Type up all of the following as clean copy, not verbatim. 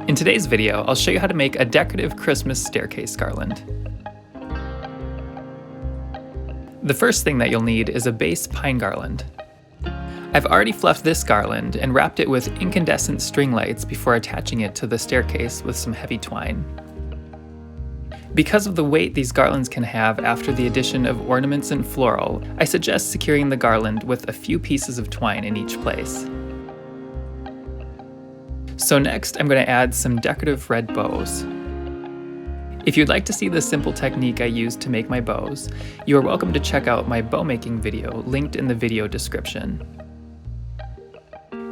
In today's video, I'll show you how to make a decorative Christmas staircase garland. The first thing that you'll need is a base pine garland. I've already fluffed this garland and wrapped it with incandescent string lights before attaching it to the staircase with some heavy twine. Because of the weight these garlands can have after the addition of ornaments and floral, I suggest securing the garland with a few pieces of twine in each place. So next, I'm going to add some decorative red bows. If you'd like to see the simple technique I used to make my bows, you are welcome to check out my bow making video linked in the video description.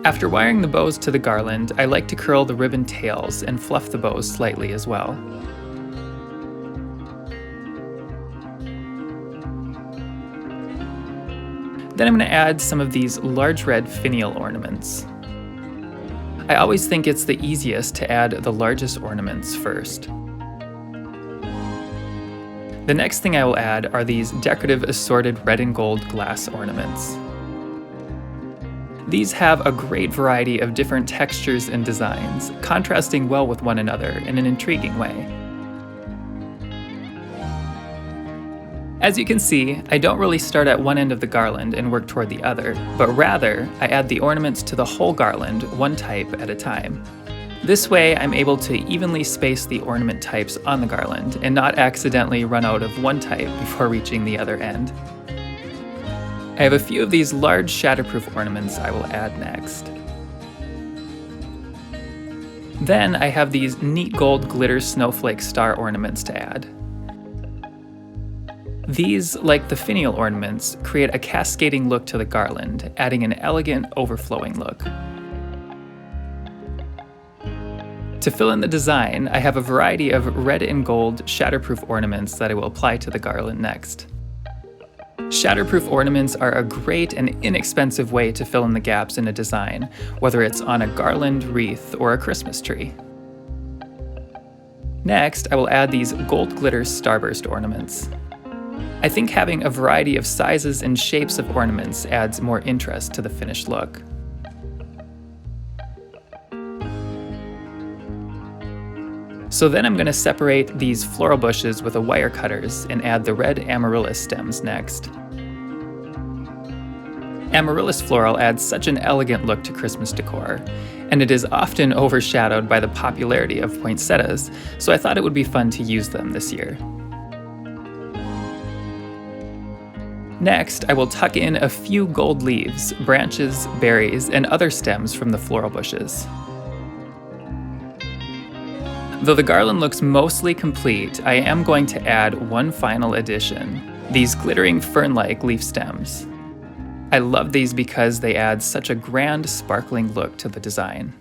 After wiring the bows to the garland, I like to curl the ribbon tails and fluff the bows slightly as well. Then I'm going to add some of these large red finial ornaments. I always think it's the easiest to add the largest ornaments first. The next thing I will add are these decorative assorted red and gold glass ornaments. These have a great variety of different textures and designs, contrasting well with one another in an intriguing way. As you can see, I don't really start at one end of the garland and work toward the other, but rather, I add the ornaments to the whole garland, one type at a time. This way, I'm able to evenly space the ornament types on the garland and not accidentally run out of one type before reaching the other end. I have a few of these large shatterproof ornaments I will add next. Then I have these neat gold glitter snowflake star ornaments to add. These, like the finial ornaments, create a cascading look to the garland, adding an elegant, overflowing look. To fill in the design, I have a variety of red and gold shatterproof ornaments that I will apply to the garland next. Shatterproof ornaments are a great and inexpensive way to fill in the gaps in a design, whether it's on a garland, wreath, or a Christmas tree. Next, I will add these gold glitter starburst ornaments. I think having a variety of sizes and shapes of ornaments adds more interest to the finished look. So then I'm going to separate these floral bushes with a wire cutters and add the red amaryllis stems next. Amaryllis floral adds such an elegant look to Christmas decor, and it is often overshadowed by the popularity of poinsettias, so I thought it would be fun to use them this year. Next, I will tuck in a few gold leaves, branches, berries, and other stems from the floral bushes. Though the garland looks mostly complete, I am going to add one final addition, these glittering fern-like leaf stems. I love these because they add such a grand, sparkling look to the design.